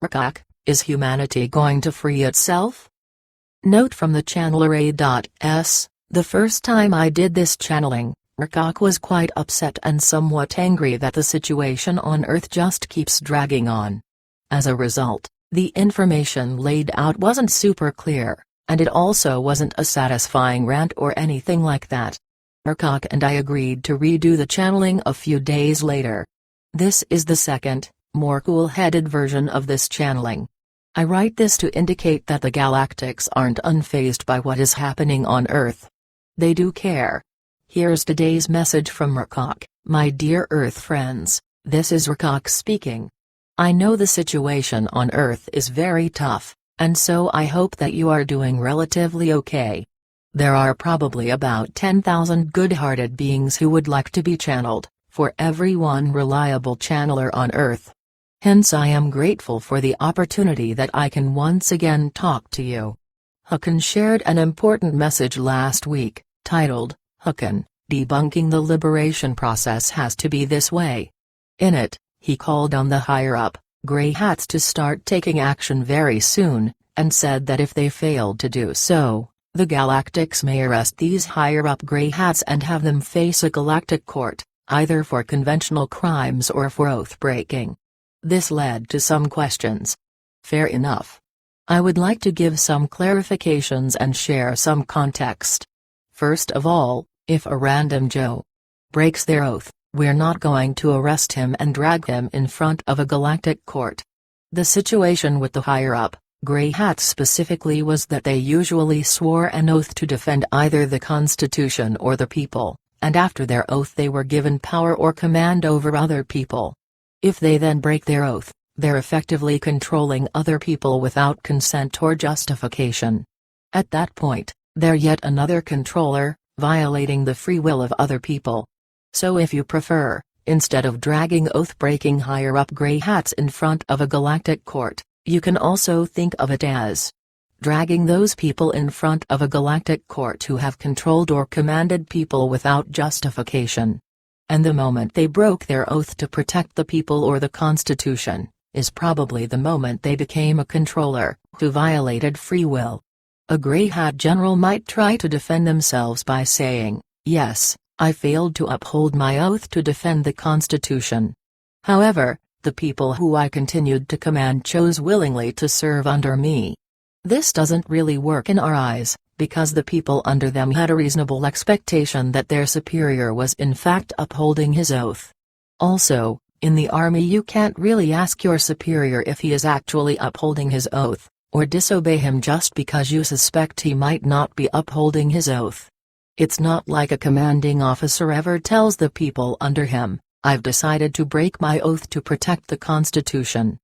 Rkak, is humanity going to free itself? Note from the channeler.s, the first time I did this channeling, Rkak was quite upset and somewhat angry that the situation on Earth just keeps dragging on. As a result, the information laid out wasn't super clear, and it also wasn't a satisfying rant or anything like that. Rkak and I agreed to redo the channeling a few days later. This is the second, more cool-headed version of this channeling. I write this to indicate that the galactics aren't unfazed by what is happening on Earth. They do care. Here's today's message from Rkak. My dear Earth friends, this is Rkak speaking. I know the situation on Earth is very tough, and so I hope that you are doing relatively okay. There are probably about 10,000 good-hearted beings who would like to be channeled, for every one reliable channeler on Earth. Hence I am grateful for the opportunity that I can once again talk to you. Hakan shared an important message last week, titled, Hakan, debunking the liberation process has to be this way. In it, he called on the higher-up, Grey Hats to start taking action very soon, and said that if they failed to do so, the Galactics may arrest these higher-up Grey Hats and have them face a galactic court, either for conventional crimes or for oath-breaking. This led to some questions. Fair enough. I would like to give some clarifications and share some context. First of all, if a random Joe breaks their oath, we're not going to arrest him and drag him in front of a galactic court. The situation with the higher-up, Grey Hats specifically was that they usually swore an oath to defend either the Constitution or the people, and after their oath they were given power or command over other people. If they then break their oath, they're effectively controlling other people without consent or justification. At that point, they're yet another controller, violating the free will of other people. So if you prefer, instead of dragging oath-breaking higher-up Grey Hats in front of a galactic court, you can also think of it as dragging those people in front of a galactic court who have controlled or commanded people without justification. And the moment they broke their oath to protect the people or the Constitution, is probably the moment they became a controller, who violated free will. A Grey Hat general might try to defend themselves by saying, yes, I failed to uphold my oath to defend the Constitution. However, the people who I continued to command chose willingly to serve under me. This doesn't really work in our eyes, because the people under them had a reasonable expectation that their superior was in fact upholding his oath. Also, in the army you can't really ask your superior if he is actually upholding his oath, or disobey him just because you suspect he might not be upholding his oath. It's not like a commanding officer ever tells the people under him, I've decided to break my oath to protect the Constitution.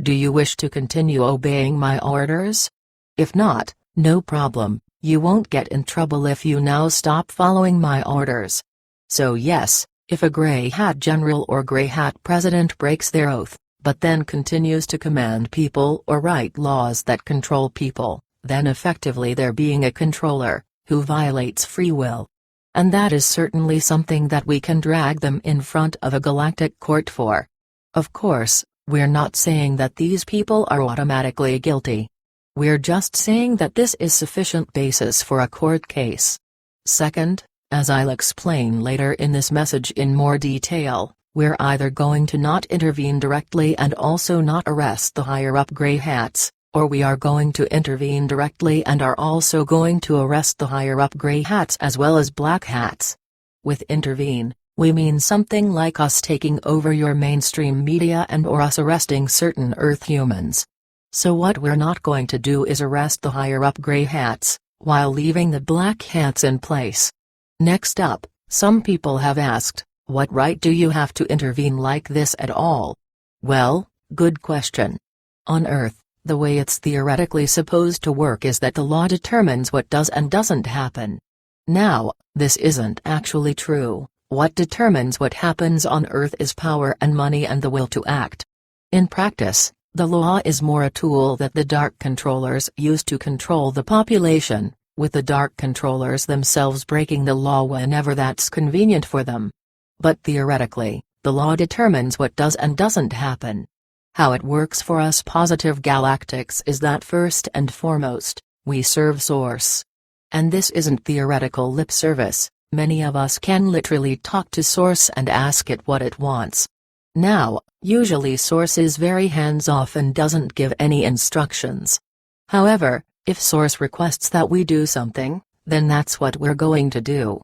Do you wish to continue obeying my orders? If not, no problem, you won't get in trouble if you now stop following my orders. So yes, if a Grey Hat general or Grey Hat president breaks their oath, but then continues to command people or write laws that control people, then effectively they're being a controller, who violates free will. And that is certainly something that we can drag them in front of a galactic court for. Of course, we're not saying that these people are automatically guilty. We're just saying that this is sufficient basis for a court case. Second, as I'll explain later in this message in more detail, we're either going to not intervene directly and also not arrest the higher-up Grey Hats, or we are going to intervene directly and are also going to arrest the higher-up Grey Hats as well as Black Hats. With intervene, we mean something like us taking over your mainstream media and or us arresting certain Earth humans. So what we're not going to do is arrest the higher-up Grey Hats, while leaving the Black Hats in place. Next up, some people have asked, what right do you have to intervene like this at all? Well, good question. On Earth, the way it's theoretically supposed to work is that the law determines what does and doesn't happen. Now, this isn't actually true. What determines what happens on Earth is power and money and the will to act. In practice, the law is more a tool that the Dark Controllers use to control the population, with the Dark Controllers themselves breaking the law whenever that's convenient for them. But theoretically, the law determines what does and doesn't happen. How it works for us Positive Galactics is that first and foremost, we serve Source. And this isn't theoretical lip service, many of us can literally talk to Source and ask it what it wants. Now, usually Source is very hands-off and doesn't give any instructions. However, if Source requests that we do something, then that's what we're going to do.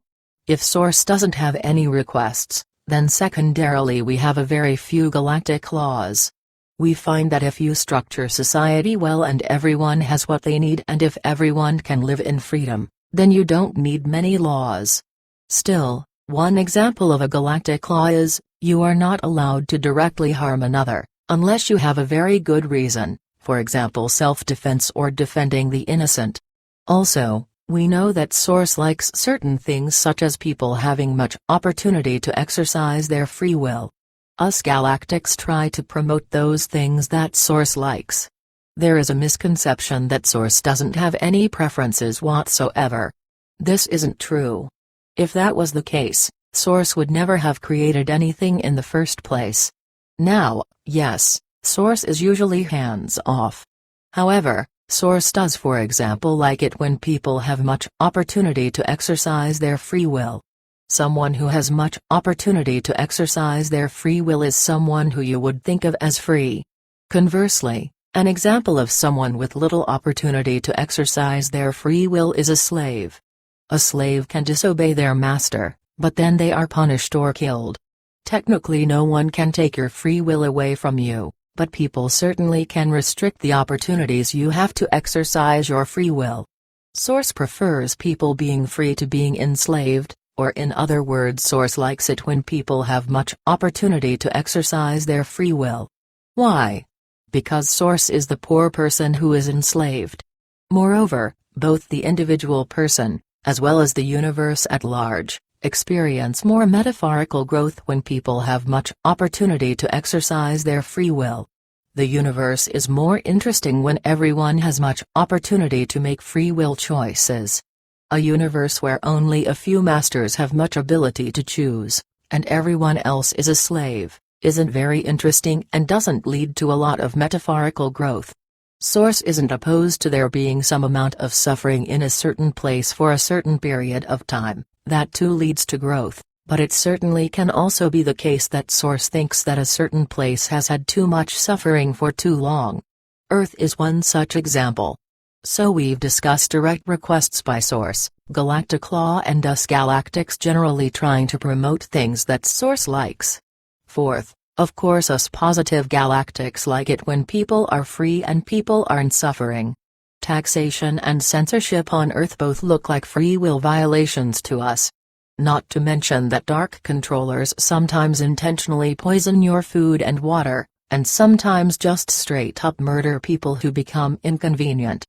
If Source doesn't have any requests, then secondarily we have a very few galactic laws. We find that if you structure society well and everyone has what they need and if everyone can live in freedom, then you don't need many laws. Still, one example of a galactic law is, you are not allowed to directly harm another, unless you have a very good reason, for example self-defense or defending the innocent. Also, we know that Source likes certain things such as people having much opportunity to exercise their free will. Us Galactics try to promote those things that Source likes. There is a misconception that Source doesn't have any preferences whatsoever. This isn't true. If that was the case, Source would never have created anything in the first place. Now, yes, Source is usually hands-off. However, Source does for example like it when people have much opportunity to exercise their free will. Someone who has much opportunity to exercise their free will is someone who you would think of as free. Conversely, an example of someone with little opportunity to exercise their free will is a slave. A slave can disobey their master, but then they are punished or killed. Technically no one can take your free will away from you, but people certainly can restrict the opportunities you have to exercise your free will. Source prefers people being free to being enslaved. Or in other words Source likes it when people have much opportunity to exercise their free will. Why? Because Source is the poor person who is enslaved. Moreover, both the individual person, as well as the universe at large, experience more metaphorical growth when people have much opportunity to exercise their free will. The universe is more interesting when everyone has much opportunity to make free will choices. A universe where only a few masters have much ability to choose, and everyone else is a slave, isn't very interesting and doesn't lead to a lot of metaphorical growth. Source isn't opposed to there being some amount of suffering in a certain place for a certain period of time, that too leads to growth, but it certainly can also be the case that Source thinks that a certain place has had too much suffering for too long. Earth is one such example. So we've discussed direct requests by Source, Galactic Law and us Galactics generally trying to promote things that Source likes. Fourth, of course us Positive Galactics like it when people are free and people aren't suffering. Taxation and censorship on Earth both look like free will violations to us. Not to mention that dark controllers sometimes intentionally poison your food and water, and sometimes just straight up murder people who become inconvenient.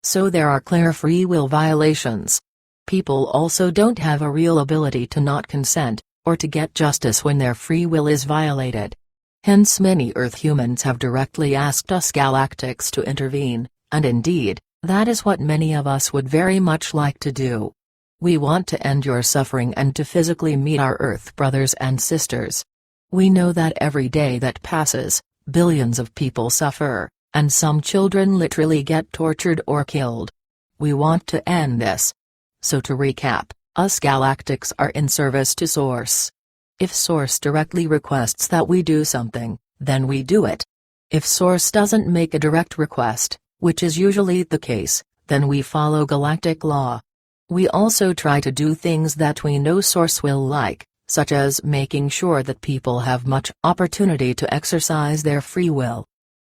So there are clear free will violations. People also don't have a real ability to not consent, or to get justice when their free will is violated. Hence many Earth humans have directly asked us Galactics to intervene, and indeed, that is what many of us would very much like to do. We want to end your suffering and to physically meet our Earth brothers and sisters. We know that every day that passes, billions of people suffer, and some children literally get tortured or killed. We want to end this. So to recap, us Galactics are in service to Source. If Source directly requests that we do something, then we do it. If Source doesn't make a direct request, which is usually the case, then we follow Galactic Law. We also try to do things that we know Source will like, such as making sure that people have much opportunity to exercise their free will.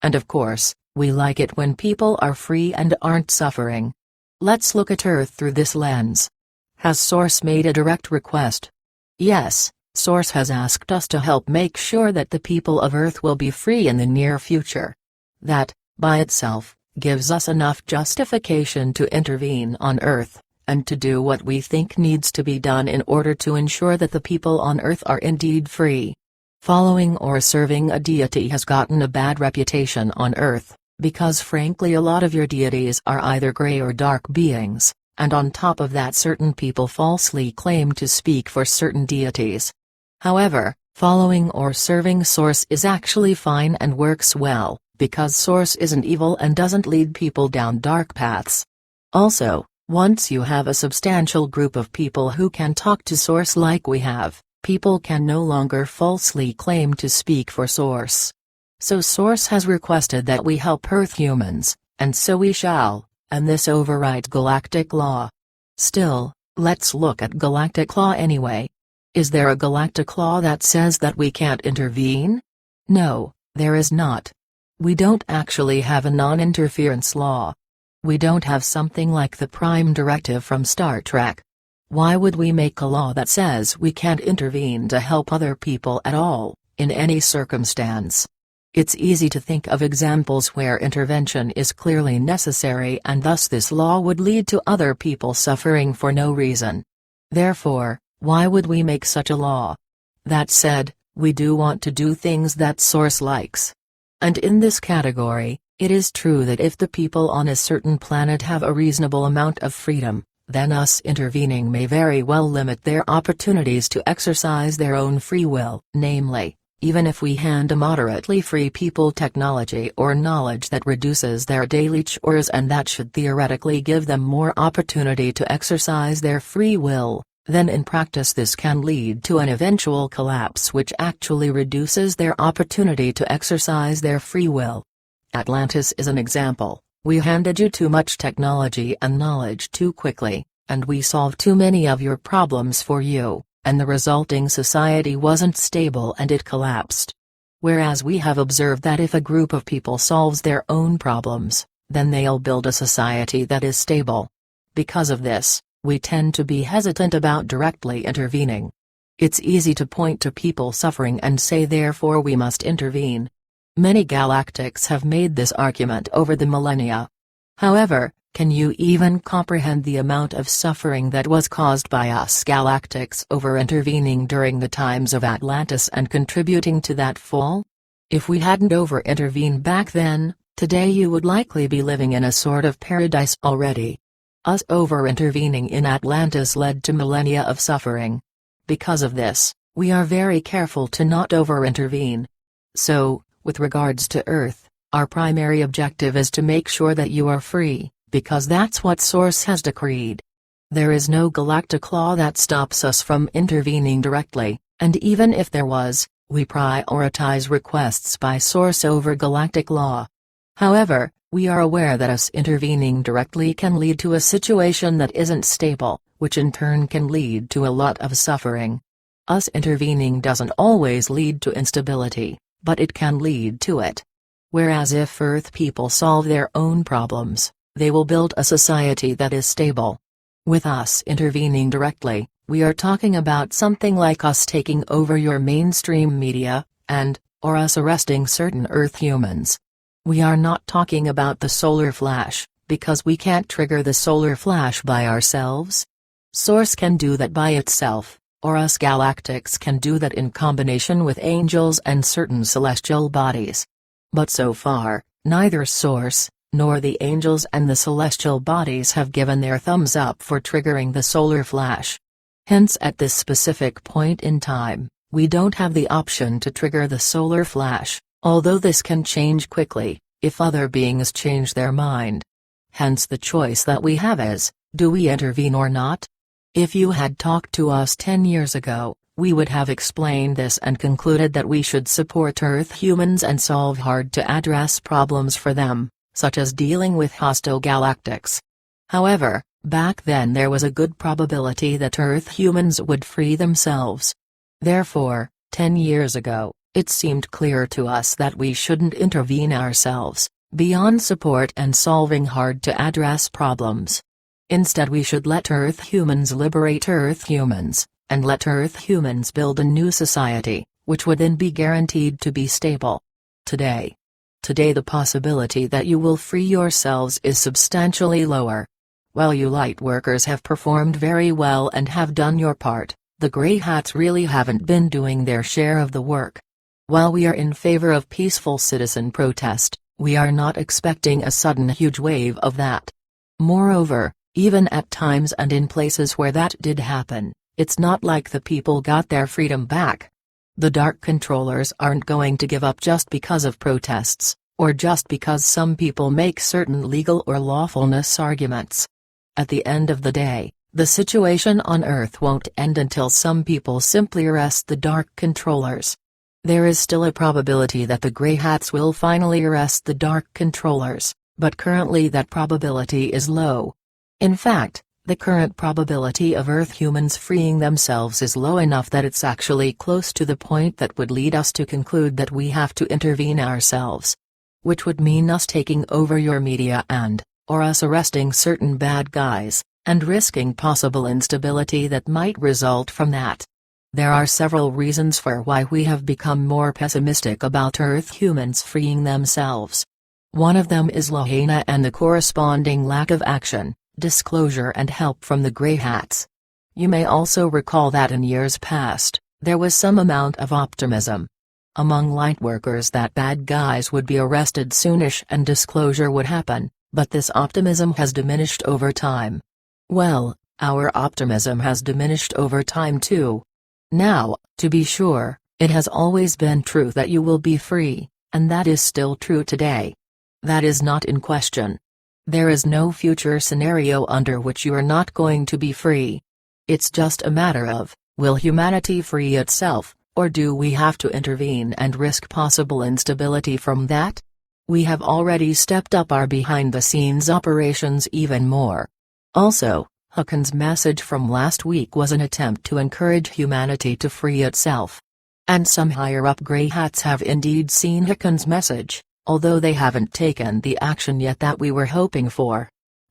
And of course, we like it when people are free and aren't suffering. Let's look at Earth through this lens. Has Source made a direct request? Yes, Source has asked us to help make sure that the people of Earth will be free in the near future. That, by itself, gives us enough justification to intervene on Earth, and to do what we think needs to be done in order to ensure that the people on Earth are indeed free. Following or serving a deity has gotten a bad reputation on Earth, because frankly a lot of your deities are either gray or dark beings, and on top of that certain people falsely claim to speak for certain deities. However, Following or serving Source is actually fine and works well, because Source isn't evil and doesn't lead people down dark paths. Also, once you have a substantial group of people who can talk to Source like we have, people can no longer falsely claim to speak for Source. So Source has requested that we help Earth humans, and so we shall, and this overrides galactic law. Still, let's look at galactic law anyway. Is there a galactic law that says that we can't intervene? No, there is not. We don't actually have a non-interference law. We don't have something like the Prime Directive from Star Trek. Why would we make a law that says we can't intervene to help other people at all, in any circumstance? It's easy to think of examples where intervention is clearly necessary and thus this law would lead to other people suffering for no reason. Therefore, why would we make such a law? That said, we do want to do things that Source likes. And in this category, it is true that if the people on a certain planet have a reasonable amount of freedom, then us intervening may very well limit their opportunities to exercise their own free will. Namely, even if we hand a moderately free people technology or knowledge that reduces their daily chores and that should theoretically give them more opportunity to exercise their free will, then in practice this can lead to an eventual collapse which actually reduces their opportunity to exercise their free will. Atlantis is an example. We handed you too much technology and knowledge too quickly, and we solved too many of your problems for you, and the resulting society wasn't stable and it collapsed. Whereas we have observed that if a group of people solves their own problems, then they'll build a society that is stable. Because of this, we tend to be hesitant about directly intervening. It's easy to point to people suffering and say therefore we must intervene. Many galactics have made this argument over the millennia. However, can you even comprehend the amount of suffering that was caused by us galactics over intervening during the times of Atlantis and contributing to that fall? If we hadn't over-intervened back then, today you would likely be living in a sort of paradise already. Us over-intervening in Atlantis led to millennia of suffering. Because of this, we are very careful to not over-intervene. So, with regards to Earth, our primary objective is to make sure that you are free, because that's what Source has decreed. There is no galactic law that stops us from intervening directly, and even if there was, we prioritize requests by Source over galactic law. However, we are aware that us intervening directly can lead to a situation that isn't stable, which in turn can lead to a lot of suffering. Us intervening doesn't always lead to instability, but it can lead to it. Whereas if Earth people solve their own problems, they will build a society that is stable. With us intervening directly, we are talking about something like us taking over your mainstream media, or us arresting certain Earth humans. We are not talking about the solar flash, because we can't trigger the solar flash by ourselves. Source can do that by itself, or us galactics can do that in combination with angels and certain celestial bodies. But so far, neither Source, nor the angels and the celestial bodies have given their thumbs up for triggering the solar flash. Hence at this specific point in time, we don't have the option to trigger the solar flash. Although this can change quickly, if other beings change their mind. Hence the choice that we have is, do we intervene or not? If you had talked to us 10 years ago, we would have explained this and concluded that we should support Earth humans and solve hard-to-address problems for them, such as dealing with hostile galactics. However, back then there was a good probability that Earth humans would free themselves. Therefore, 10 years ago, it seemed clear to us that we shouldn't intervene ourselves, beyond support and solving hard-to-address problems. Instead we should let Earth humans liberate Earth humans, and let Earth humans build a new society, which would then be guaranteed to be stable. Today the possibility that you will free yourselves is substantially lower. While you light workers have performed very well and have done your part, the Grey Hats really haven't been doing their share of the work. While we are in favor of peaceful citizen protest, we are not expecting a sudden huge wave of that. Moreover, even at times and in places where that did happen, it's not like the people got their freedom back. The dark controllers aren't going to give up just because of protests, or just because some people make certain legal or lawfulness arguments. At the end of the day, the situation on Earth won't end until some people simply arrest the dark controllers. There is still a probability that the Grey Hats will finally arrest the dark controllers, but currently that probability is low. In fact, the current probability of Earth humans freeing themselves is low enough that it's actually close to the point that would lead us to conclude that we have to intervene ourselves. Which would mean us taking over your media or us arresting certain bad guys, and risking possible instability that might result from that. There are several reasons for why we have become more pessimistic about Earth humans freeing themselves. One of them is Lahaina and the corresponding lack of action, disclosure and help from the Grey Hats. You may also recall that in years past, there was some amount of optimism among lightworkers that bad guys would be arrested soonish and disclosure would happen, but this optimism has diminished over time. Well, our optimism has diminished over time too. Now, to be sure, it has always been true that you will be free, and that is still true today. That is not in question. There is no future scenario under which you are not going to be free. It's just a matter of, will humanity free itself, or do we have to intervene and risk possible instability from that? We have already stepped up our behind-the-scenes operations even more. Also, Hakon's message from last week was an attempt to encourage humanity to free itself. And some higher-up Grey Hats have indeed seen Hakon's message, although they haven't taken the action yet that we were hoping for.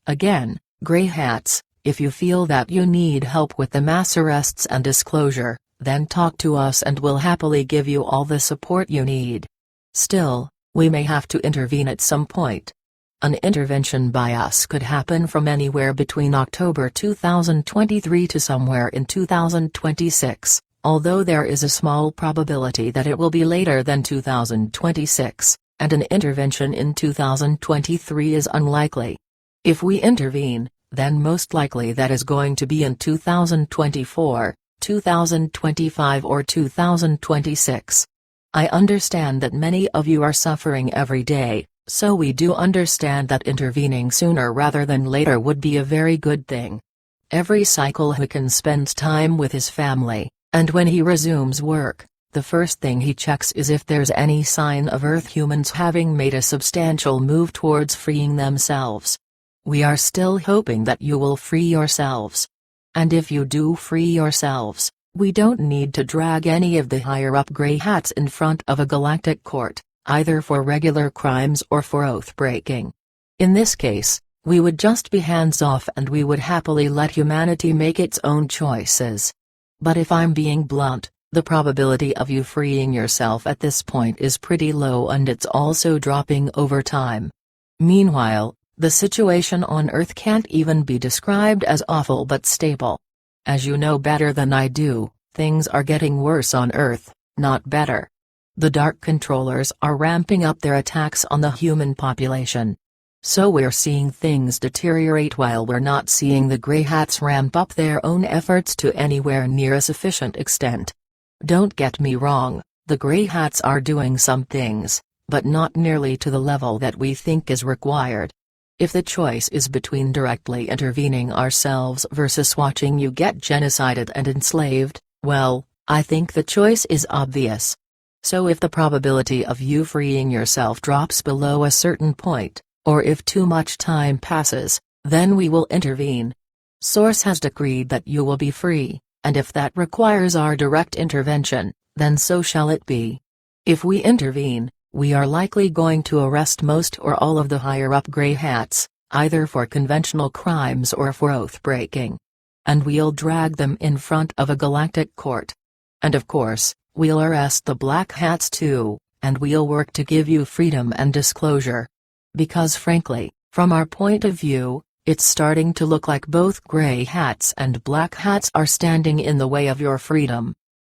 Again, Grey Hats, if you feel that you need help with the mass arrests and disclosure, then talk to us and we'll happily give you all the support you need. Still, we may have to intervene at some point. An intervention by us could happen from anywhere between October 2023 to somewhere in 2026, although there is a small probability that it will be later than 2026, and an intervention in 2023 is unlikely. If we intervene, then most likely that is going to be in 2024, 2025 or 2026. I understand that many of you are suffering every day, so we do understand that intervening sooner rather than later would be a very good thing. Every cycle Hakon spends time with his family, and when he resumes work, the first thing he checks is if there's any sign of Earth humans having made a substantial move towards freeing themselves. We are still hoping that you will free yourselves. And if you do free yourselves, we don't need to drag any of the higher-up Grey Hats in front of a galactic court, either for regular crimes or for oath-breaking. In this case, we would just be hands-off and we would happily let humanity make its own choices. But if I'm being blunt, the probability of you freeing yourself at this point is pretty low and it's also dropping over time. Meanwhile, the situation on Earth can't even be described as awful but stable. As you know better than I do, things are getting worse on Earth, not better. The Dark Controllers are ramping up their attacks on the human population. So we're seeing things deteriorate while we're not seeing the Grey Hats ramp up their own efforts to anywhere near a sufficient extent. Don't get me wrong, the Grey Hats are doing some things, but not nearly to the level that we think is required. If the choice is between directly intervening ourselves versus watching you get genocided and enslaved, well, I think the choice is obvious. So if the probability of you freeing yourself drops below a certain point, or if too much time passes, then we will intervene. Source has decreed that you will be free, and if that requires our direct intervention, then so shall it be. If we intervene, we are likely going to arrest most or all of the higher-up Grey Hats, either for conventional crimes or for oath-breaking. And we'll drag them in front of a galactic court. And of course, we'll arrest the Black Hats too, and we'll work to give you freedom and disclosure. Because frankly, from our point of view, it's starting to look like both Grey Hats and Black Hats are standing in the way of your freedom.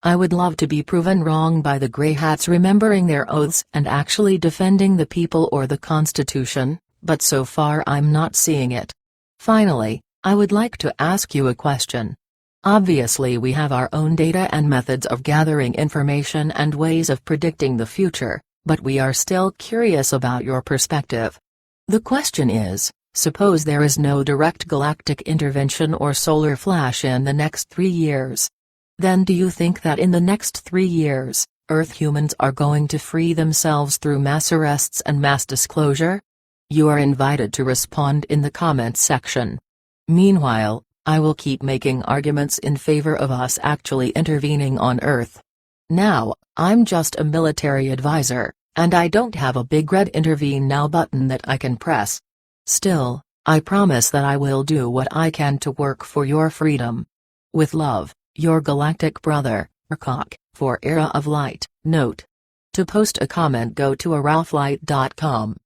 I would love to be proven wrong by the Grey Hats remembering their oaths and actually defending the people or the Constitution, but so far I'm not seeing it. Finally, I would like to ask you a question. Obviously we have our own data and methods of gathering information and ways of predicting the future, but we are still curious about your perspective. The question is, suppose there is no direct galactic intervention or solar flash in the next 3 years. Then do you think that in the next 3 years, Earth humans are going to free themselves through mass arrests and mass disclosure? You are invited to respond in the comments section. Meanwhile, I will keep making arguments in favor of us actually intervening on Earth. Now, I'm just a military advisor, and I don't have a big red intervene now button that I can press. Still, I promise that I will do what I can to work for your freedom. With love, your galactic brother, Rukok, for Era of Light. Note: to post a comment, go to aralflight.com.